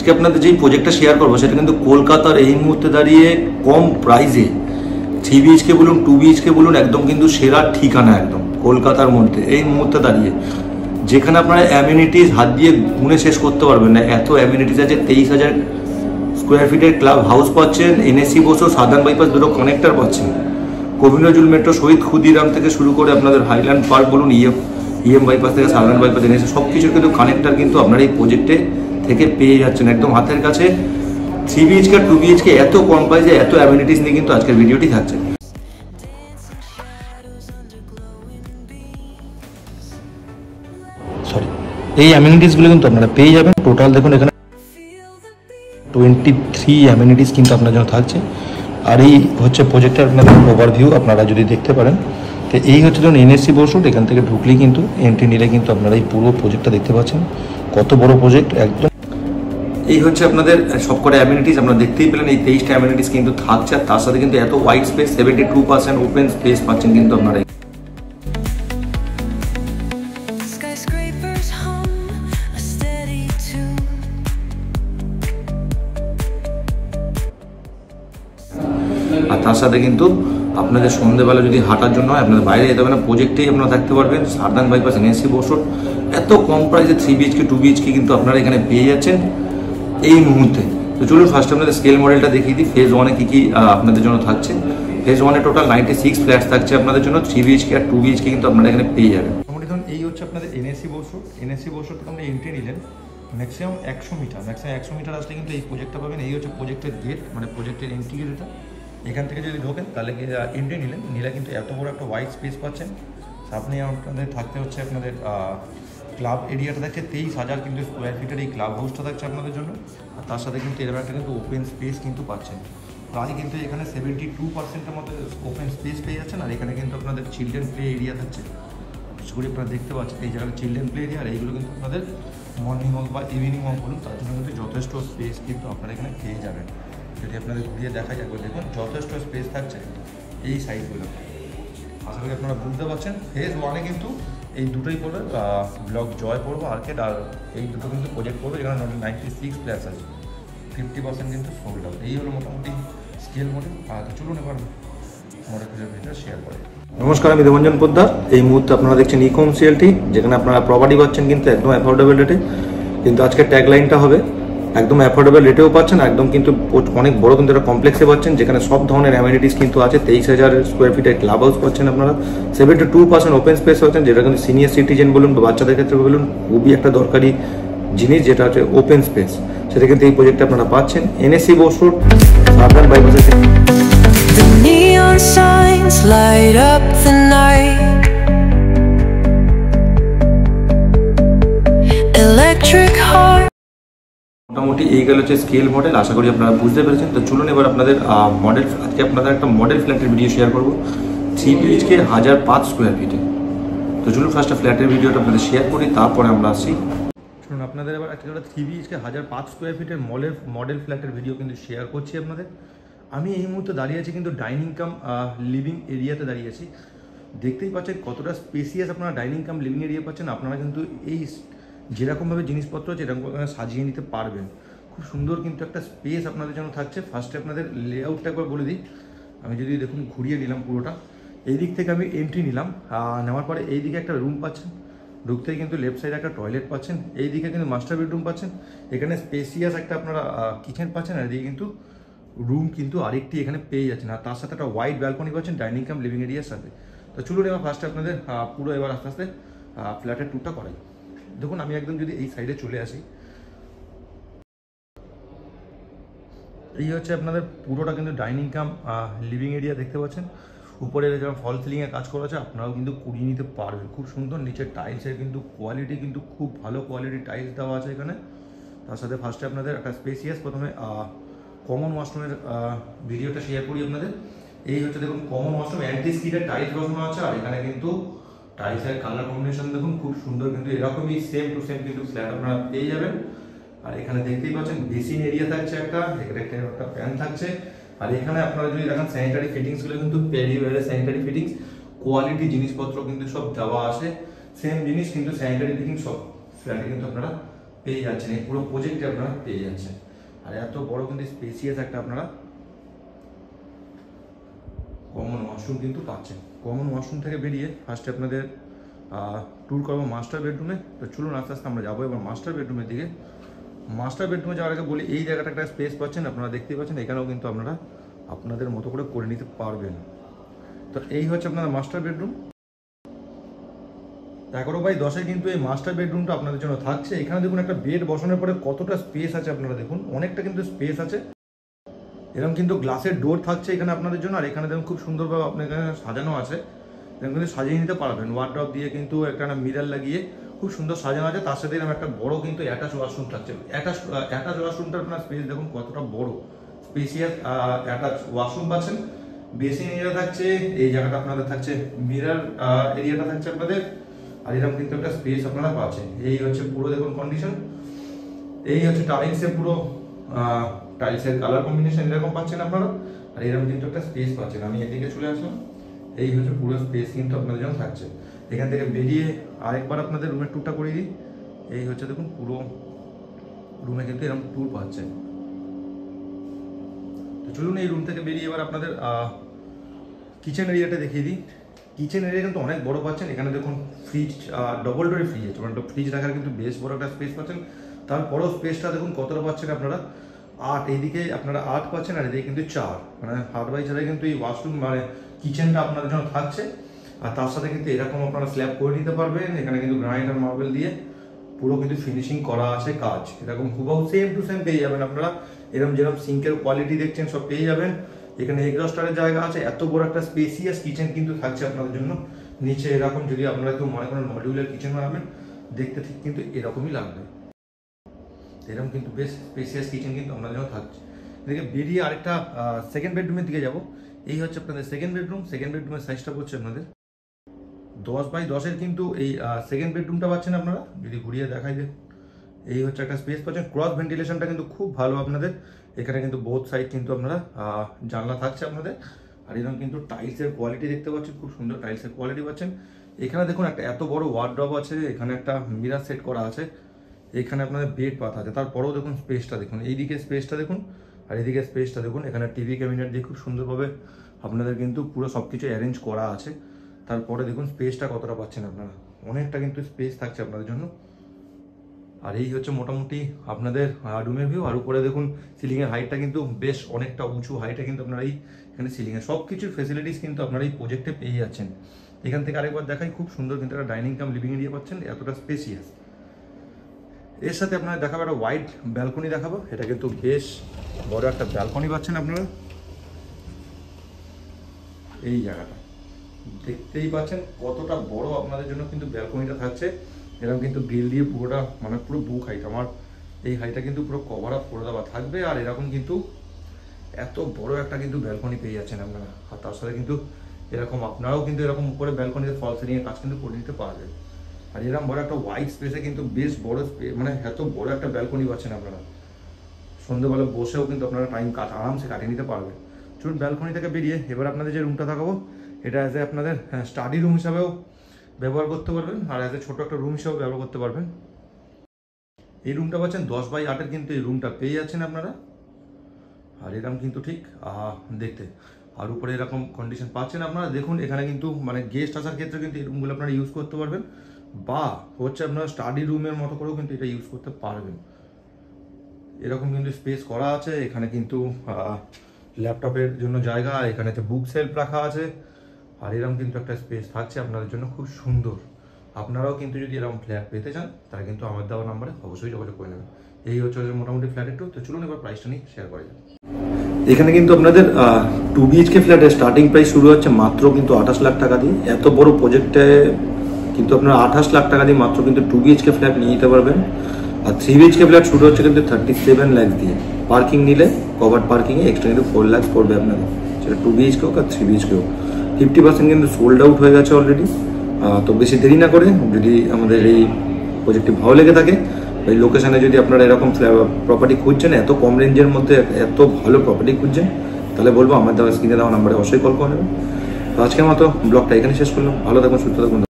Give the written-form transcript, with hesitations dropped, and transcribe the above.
আজকে আপনাদের যেই প্রজেক্টটা শেয়ার করবো সেটা কিন্তু কলকাতার এই মুহূর্তে দাঁড়িয়ে কম প্রাইসে 3 BHK বলুন 2 BHK বলুন একদম কিন্তু সেরা ঠিকানা একদম কলকাতার মধ্যে এই মুহূর্তে দাঁড়িয়ে, যেখানে আপনারা অ্যামিনিটিস হাত দিয়ে গুনে শেষ করতে পারবেন না। এত অ্যামিনিটিস আছে। 23,000 স্কোয়ার ফিটের ক্লাব হাউস পাচ্ছেন, NSC বসো, সাদার্ন বাইপাস দুটো কানেক্টার পাচ্ছেন, কবি নজরুল মেট্রো, শহীদ ক্ষুদিরাম থেকে শুরু করে আপনাদের হাইল্যান্ড পার্ক বলুন, EM বাইপাস থেকে সাদার্ন বাইপাস, NSC সব কিছুর কিন্তু কানেক্টার কিন্তু আপনারা এই প্রজেক্টে থেকে পেয়ে যাচ্ছেন একদম হাতের কাছে। 3 BHK 2 BHK এত কম প্রাইসে এত অ্যামিনিটিস নিয়ে কিন্তু আজকের ভিডিওটি থাকছে। এই অ্যামিনিটিসগুলো কিন্তু আপনারা পেয়ে যাবেন। টোটাল দেখুন এখানে 23 অ্যামিনিটিস কিন্তু আপনার জন্য থাকছে। আর এই হচ্ছে প্রজেক্টের আপনাদের ওভারভিউ, আপনারা যদি দেখতে পারেন। তো এই হচ্ছে ধরুন NSC বোর্ড, এখান থেকে ঢুকলেই কিন্তু এন্ট্রি নিলে কিন্তু আপনারা এই পুরো প্রজেক্টটা দেখতে পাচ্ছেন। কত বড় প্রজেক্ট একদম। এই হচ্ছে আপনাদের সবকটা অ্যামিনিটিস আপনারা দেখতেই পেলেন। এই 23টা অ্যামিনিটিস কিন্তু থাকছে, আর তার সাথে কিন্তু এত ওয়াইড স্পেস, 72% ওপেন স্পেস পাচ্ছেন কিন্তু আপনারা। আর তার সাথে কিন্তু আপনাদের সন্ধ্যেবেলা যদি হাঁটার জন্য হয়, আপনাদের বাইরে যেতে হবে না, প্রজেক্টেই আপনারা থাকতে পারবেন। সাদার্ন বাইপাস, NSC বোর্ড এত কম প্রাইসে 3 BHK 2 BHK কিন্তু আপনারা এখানে পেয়ে যাচ্ছেন এই মুহূর্তে। তো চলুন ফার্স্ট আপনাদের স্কেল মডেলটা দেখিয়ে দিই। ফেজ 1-এ কী কী আপনাদের জন্য থাকছে। ফেজ 1-এ টোটাল 96 ফ্ল্যাটস থাকছে আপনাদের জন্য। 3 BHK আর 2 BHK কিন্তু আপনারা এখানে পেয়ে যাবেন। মোটামুটি ধরুন এই হচ্ছে আপনাদের NSC বোর্ড। NSC বোর্ড থেকে আমরা এন্ট্রি নিলেন ম্যাক্সিমাম 100 মিটার আসলে কিন্তু এই প্রজেক্টটা পাবেন। এই হচ্ছে প্রজেক্টের গেট, মানে প্রজেক্টের এন্ট্রি গেট এটা। এখান থেকে যদি ঢোকেন তাহলে এন্ট্রি নিলে কিন্তু এত বড় একটা ওয়াইড স্পেস পাচ্ছেন। সামনে আপনাদের থাকতে হচ্ছে আপনাদের ক্লাব এরিয়াটা থাকছে 23,000 কিন্তু স্কোয়ার ফিটের এই ক্লাব হাউসটা থাকছে আপনাদের জন্য। আর তার সাথে কিন্তু এরকম একটা কিন্তু ওপেন স্পেস কিন্তু পাচ্ছেন। প্রায় কিন্তু এখানে 72%-এর মতো ওপেন স্পেস পেয়ে যাচ্ছেন। আর এখানে কিন্তু আপনাদের চিলড্রেন প্লে এরিয়া থাকছে। বিশেষ করে আপনারা দেখতে পাচ্ছেন এই জায়গাটা চিলড্রেন প্লে এরিয়া। আর এইগুলো কিন্তু আপনাদের মর্নিং ওয়াক বা ইভিনিং ওয়াক বলুন, তার জন্য কিন্তু যথেষ্ট স্পেস কিন্তু আপনারা এখানে পেয়ে যাবেন। যদি আপনাদের ঘুরিয়ে দেখা যাবে দেখুন যথেষ্ট স্পেস থাকছে এই সাইডগুলো। আশা করি আপনারা বুঝতে পারছেন। ফেজ 1-এ কিন্তু এই দুটোই পড়বে, ব্লক জয় পড়বো আর্কেড, আর এই দুটো কিন্তু প্রজেক্ট পড়বে যেখানে 96 ফ্ল্যাটস আছে, 50% কিন্তু সোল্ড আউট। এই হলো মোটামুটি স্কেল মডেল। আর চলুন এবার মডেলের ভিডিও শেয়ার করে। নমস্কার, আমি দেবঞ্জন পোদ্দার। এই মুহূর্তে আপনারা দেখছেন ইকোম CLT, যেখানে আপনারা প্রপার্টি পাচ্ছেন কিন্তু একদম অ্যাফোর্ডেবল রেটে। কিন্তু আজকের ট্যাগলাইনটা হবে একদম অ্যাফোর্ডেবল রেটেও পাচ্ছেন, একদম কিন্তু অনেক বড় কিন্তু একটা কমপ্লেক্সে পাচ্ছেন, যেখানে সব ধরনের অ্যামিনিটিস কিন্তু আছে। 23,000 স্কোয়ার ফিটের ক্লাব হাউস পাচ্ছেন আপনারা, 72% ওপেন স্পেস পাচ্ছেন, যেটা কিন্তু সিনিয়র সিটিজেন বলুন বা বাচ্চাদের ক্ষেত্রে বলুন খুবই একটা দরকারি জিনিস, যেটা হচ্ছে ওপেন স্পেস। সেটা কিন্তু এই প্রজেক্টে আপনারা পাচ্ছেন। NSC board road, southern bypass. Neon signs light up the night. Electric heart. মোটামুটি এই গেল হচ্ছে স্কেল মডেল। আশা করি আপনারা বুঝতে পেরেছেন। তো চলুন এবার আপনাদের মডেল, আজকে আপনাদের একটা মডেল ফ্ল্যাটের ভিডিও শেয়ার করবো 3 BHK 1005 স্কোয়ার ফিটে। তো চলুন ফার্স্টে ফ্ল্যাটের ভিডিওটা আপনাদের শেয়ার করি, তারপরে আমরা আসি। শুনুন আপনাদের এবার একটা 3 BHK 1005 স্কোয়ার ফিটের মডেল ফ্ল্যাটের ভিডিও কিন্তু শেয়ার করছি আপনাদের। আমি এই মুহূর্তে দাঁড়িয়ে আছি কিন্তু ডাইনিং কাম লিভিং এরিয়াতে দাঁড়িয়ে আছি। দেখতেই পাচ্ছেন কতটা স্পেসিয়াস আপনারা ডাইনিং কাম লিভিং এরিয়া পাচ্ছেন। আপনারা কিন্তু এই যেরকমভাবে জিনিসপত্র আছে এরকম সাজিয়ে নিতে পারবেন। খুব সুন্দর কিন্তু একটা স্পেস আপনাদের জন্য থাকছে। ফার্স্টে আপনাদের লেআউটটা একবার বলে দিই। আমি যদি দেখুন ঘুরিয়ে নিলাম পুরোটা, এই দিক থেকে আমি এন্ট্রি নিলাম, নেওয়ার পরে এই দিকে একটা রুম পাচ্ছেন, ঢুকতেই কিন্তু লেফট সাইডে একটা টয়লেট পাচ্ছেন, এই দিকে কিন্তু মাস্টার বেডরুম পাচ্ছেন, এখানে স্পেসিয়াস একটা আপনারা কিচেন পাচ্ছেন, আর এদিকে কিন্তু রুম কিন্তু আরেকটি এখানে পেয়ে যাচ্ছেন। আর তার সাথে একটা ওয়াইড ব্যালকনি পাচ্ছেন ডাইনিং কাম লিভিং এরিয়ার সাথে। তো চলুন এবার ফার্স্টে আপনাদের পুরো এবার আস্তে আস্তে ফ্ল্যাটের ট্যুরটা করাই। দেখুন আমি একদম যদি এই সাইডে চলে আসি, এই হচ্ছে আপনাদের পুরোটা কিন্তু ডাইনিং কাম লিভিং এরিয়া দেখতে পাচ্ছেন। উপরে যেমন ফল সিলিংয়ে কাজ করা আছে, আপনারাও কিন্তু কুড়িয়ে নিতে পারবেন। খুব সুন্দর নিচের টাইলসের কিন্তু কোয়ালিটি কিন্তু খুব ভালো কোয়ালিটির টাইলস দেওয়া আছে এখানে। তার সাথে ফার্স্টে আপনাদের একটা স্পেসিয়াস প্রথমে কমন ওয়াশরুমের ভিডিওটা শেয়ার করি আপনাদের। এই হচ্ছে দেখুন কমন ওয়াশরুম, অ্যান্টি স্কিডের টাইলস বসানো আছে। আর এখানে কিন্তু টাইলসের কালার কম্বিনেশন দেখুন খুব সুন্দর, কিন্তু এরকমই সেম টু সেম কিন্তু ফ্ল্যাট আপনারা পেয়ে যাবেন। আর এখানে দেখতেই পাচ্ছেন বেসিন এরিয়া থাকছে একটা, এখানে একটা ফ্যান থাকছে। আর এখানে আপনারা যদি দেখেন স্যানিটারি ফিটিংসগুলো কিন্তু পেরিওয়ারের স্যানিটারি ফিটিংস কোয়ালিটি জিনিসপত্র কিন্তু সব দেওয়া আছে। সেম জিনিস কিন্তু স্যানিটারি ফিটিংস সব ফ্ল্যাটে কিন্তু আপনারা পেয়ে যাচ্ছেন, এই পুরো প্রজেক্টে আপনারা পেয়ে যাচ্ছেন। আর এত বড় কিন্তু স্পেসিয়াস একটা আপনারা কমন ওয়াশরুম কিন্তু পাচ্ছেন। কমন ওয়াশরুম থেকে বেরিয়ে ফার্স্টে আপনাদের ট্যুর করবো মাস্টার বেডরুমে। তো চলুন আস্তে আস্তে আমরা যাবো এবার মাস্টার বেডরুমের দিকে। মাস্টার বেডরুমে যাওয়ার আগে বলি, এই জায়গাটা একটা স্পেস পাচ্ছেন, আপনারা দেখতেই পাচ্ছেন, এখানেও কিন্তু আপনারা আপনাদের মতো করে নিতে পারবেন। তো এই হচ্ছে আপনাদের মাস্টার বেডরুম। 11x10 কিন্তু এই মাস্টার বেডরুমটা আপনাদের জন্য থাকছে। এখানে দেখুন একটা বেড বসানোর পরে কতটা স্পেস আছে, আপনারা দেখুন অনেকটা কিন্তু স্পেস আছে। এরকম কিন্তু গ্লাসের ডোর থাকছে এখানে আপনাদের জন্য। আর এখানে দেখুন খুব সুন্দরভাবে আপনার এখানে সাজানো আছে, এরকম কিন্তু সাজিয়ে নিতে পারবেন। ওয়ার্ডরোব দিয়ে কিন্তু একটা মিরর লাগিয়ে খুব সুন্দর সাজানো আছে। তার সাথে এরকম একটা বড় কিন্তু অ্যাটাচ ওয়াশরুম থাকছে। অ্যাটাচ ওয়াশরুমটার আপনার স্পেস দেখুন কতটা বড়, স্পেসিয়াস অ্যাটাচ ওয়াশরুম পাচ্ছেন। বেসিন এরিয়া থাকছে, এই জায়গাটা আপনাদের থাকছে মিরর এরিয়াটা থাকছে আপনাদের। আর এরকম কিন্তু একটা স্পেস আপনারা পাচ্ছেন। এই হচ্ছে পুরো দেখুন কন্ডিশন। এই হচ্ছে টাইলসের পুরো টাইলসের কালার কম্বিনেশন এরকম পাচ্ছেন আপনারা। আর এরকম কিন্তু একটা স্পেস পাচ্ছেন। আমি এদিকে চলে আসলাম, এই হচ্ছে পুরো স্পেস কিন্তু আপনাদের জন্য থাকছে। এখান থেকে বেরিয়ে আরেকবার আপনাদের রুমের ট্যুরটা করে দিই। এই হচ্ছে দেখুন পুরো রুমে কিন্তু এরকম ট্যুর পাচ্ছেন। তো চলুন এই রুম থেকে বেরিয়ে এবার আপনাদের কিচেন এরিয়াটা দেখিয়ে দিই। কিচেন এরিয়া কিন্তু অনেক বড় পাচ্ছেন। এখানে দেখুন ফ্রিজ, ডবল ডোরের ফ্রিজ আছে, মানে ফ্রিজ রাখার কিন্তু বেশ বড় একটা স্পেস পাচ্ছেন। তারপরেও স্পেসটা দেখুন কতটা পাচ্ছেন আপনারা, 8, এইদিকে আপনারা 8 পাচ্ছেন, আর এদিকে কিন্তু 4, মানে 8x4 কিন্তু এই ওয়াশরুম মানে কিচেনটা আপনাদের জন্য থাকছে। আর তার সাথে কিন্তু এরকম আপনারা স্ল্যাব করে নিতে পারবেন। এখানে কিন্তু গ্রানাইট আর মার্বেল দিয়ে পুরো কিন্তু ফিনিশিং করা আছে কাজ। এরকম হুবহু সেম টু সেম পেয়ে যাবেন আপনারা। এরকম যেরকম সিঙ্কের কোয়ালিটি দেখছেন সব পেয়ে যাবেন। এখানে এক্সস্টারের জায়গা আছে, এত বড় একটা স্পেসিয়াস কিচেন কিন্তু থাকছে আপনাদের জন্য। নিচে এরকম যদি আপনারা কেউ মনে করেন মডিউলার কিচেন বানাবেন, দেখতে ঠিক কিন্তু এরকমই লাগবে। এরকম কিন্তু বেশ স্পেসিয়াস কিচেন কিন্তু আপনাদের জন্য থাকছে। এদিকে বেরিয়ে আরেকটা সেকেন্ড বেডরুমের দিকে যাব। এই হচ্ছে আপনাদের সেকেন্ড বেডরুম। সেকেন্ড বেডরুমের সাইজটা পড়ছে আপনাদের 10x10 কিন্তু এই সেকেন্ড বেডরুমটা পাচ্ছেন আপনারা। যদি ঘুরিয়ে দেখাই দেখুন, এই হচ্ছে একটা স্পেস পাচ্ছেন। ক্রস ভেন্টিলেশনটা কিন্তু খুব ভালো আপনাদের। এখানে কিন্তু বোথ সাইড কিন্তু আপনারা জানলা থাকছে আপনাদের। আর এরকম কিন্তু টাইলসের কোয়ালিটি দেখতে পাচ্ছেন, খুব সুন্দর টাইলসের কোয়ালিটি পাচ্ছেন। এখানে দেখুন একটা এত বড় ওয়ার্ডরোব আছে, এখানে একটা মিরর সেট করা আছে, এখানে আপনাদের বেড পাতা আছে। তারপরেও দেখুন স্পেসটা দেখুন, এইদিকে স্পেসটা দেখুন আর এদিকে স্পেসটা দেখুন। এখানে টিভি ক্যাবিনেট দিয়ে খুব সুন্দরভাবে আপনাদের কিন্তু পুরো সব কিছু অ্যারেঞ্জ করা আছে। তারপরে দেখুন স্পেসটা কতটা পাচ্ছেন আপনারা, অনেকটা কিন্তু স্পেস থাকছে আপনাদের জন্য। আর এই হচ্ছে মোটামুটি আপনাদের রুমের ভিউ। আর উপরে দেখুন সিলিংয়ের হাইটটা কিন্তু বেশ অনেকটা উঁচু হাইটে কিন্তু আপনারা এই এখানে সিলিংয়ে সব কিছুর ফেসিলিটিস কিন্তু আপনারা এই প্রজেক্টে পেয়ে যাচ্ছেন। এখান থেকে আরেকবার দেখাই, খুব সুন্দর কিন্তু একটা ডাইনিং কাম লিভিং এরিয়া পাচ্ছেন, এতটা স্পেসিয়াস। এর সাথে আপনারা দেখাবো একটা ওয়াইড ব্যালকনি দেখাবো। এটা কিন্তু বেশ বড় একটা ব্যালকনি পাচ্ছেন আপনারা। এই জায়গাটা দেখতেই পাচ্ছেন কতটা বড় আপনাদের জন্য কিন্তু ব্যালকনিটা থাকছে। এরকম কিন্তু গ্রিল দিয়ে পুরোটা মানে পুরো বুক হাইট, আমার এই হাইটটা কিন্তু পুরো কভার আপ করে দেওয়া থাকবে। আর এরকম কিন্তু এত বড় একটা কিন্তু ব্যালকনি পেয়ে যাচ্ছেন আপনারা। আর তার সাথে কিন্তু এরকম আপনারাও কিন্তু এরকম উপরে ব্যালকনিতে ফল সিলিংয়ের কাজ কিন্তু করে নিতে পারবেন। আর এরকম বড় একটা হোয়াইট স্পেসে কিন্তু বেশ বড় মানে এত বড় একটা ব্যালকনি পাচ্ছেন আপনারা। সন্ধ্যেবেলা বসেও কিন্তু আপনারা টাইম আরামসে কাটিয়ে নিতে পারবেন। চলুন ব্যালকনি থেকে বেরিয়ে এবার আপনাদের যে রুমটা দেখাবো, এটা অ্যাজ এ আপনাদের স্টাডি রুম হিসাবেও ব্যবহার করতে পারবেন, আর অ্যাজ এ ছোটো একটা রুম হিসাবেও ব্যবহার করতে পারবেন। এই রুমটা পাচ্ছেন 10x8 কিন্তু এই রুমটা পেয়ে যাচ্ছেন আপনারা। আর এরকম কিন্তু ঠিক দেখতে, আর উপরে এরকম কন্ডিশন পাচ্ছেন আপনারা। দেখুন এখানে কিন্তু মানে গেস্ট আসার ক্ষেত্রে কিন্তু এই রুমগুলো আপনারা ইউজ করতে পারবেন, বা হচ্ছে আপনারা স্টাডি রুমের মতো করেও কিন্তু এটা ইউজ করতে পারবেন। এরকম কিন্তু স্পেস করা আছে। এখানে কিন্তু ল্যাপটপের জন্য জায়গা, এখানে বুক সেলফ রাখা আছে। আর এরকম কিন্তু একটা স্পেস থাকছে আপনাদের জন্য, খুব সুন্দর। আপনারাও কিন্তু যদি এরকম ফ্ল্যাট পেতে চান তারা কিন্তু আমার দেওয়া নাম্বারে অবশ্যই যোগাযোগ করে নেবেন। এই হচ্ছে মোটামুটি ফ্ল্যাটের টু। তো চলুন এবার প্রাইসটা নিয়ে শেয়ার করা যায়। এখানে কিন্তু আপনাদের 2 BHK ফ্ল্যাটের স্টার্টিং প্রাইস শুরু হচ্ছে মাত্র কিন্তু 28 লাখ টাকা দিয়ে। এত বড় প্রজেক্টে কিন্তু আপনারা 28 লাখ টাকা দিয়ে মাত্র কিন্তু 2 BHK ফ্ল্যাট নিয়ে নিতে পারবেন। আর 3 BHK ফ্ল্যাট শুরু হচ্ছে কিন্তু 37 লাখ দিয়ে। পার্কিং নিলে কভার্ড পার্কিংয়ে এক্সট্রা কিন্তু 4 লাখ পড়বে আপনাদের, সেটা 2 BHK হোক আর 3 BHK হোক। 50% কিন্তু সোল্ড আউট হয়ে গেছে অলরেডি। তো বেশি দেরি না করে, যদি আমাদের এই প্রজেক্টটি ভালো লেগে থাকে, এই লোকেশানে যদি আপনারা এরকম প্রপার্টি খুঁজছেন, এত কম রেঞ্জের মধ্যে এত ভালো প্রপার্টি খুঁজছেন, তাহলে বলবো আমার দেওয়া স্ক্রিনে দেওয়া নাম্বারে অবশ্যই কল করে নেবেন। তো আজকের মতো ব্লগটা এখানে শেষ করলাম। ভালো থাকুন, সুস্থ থাকুন।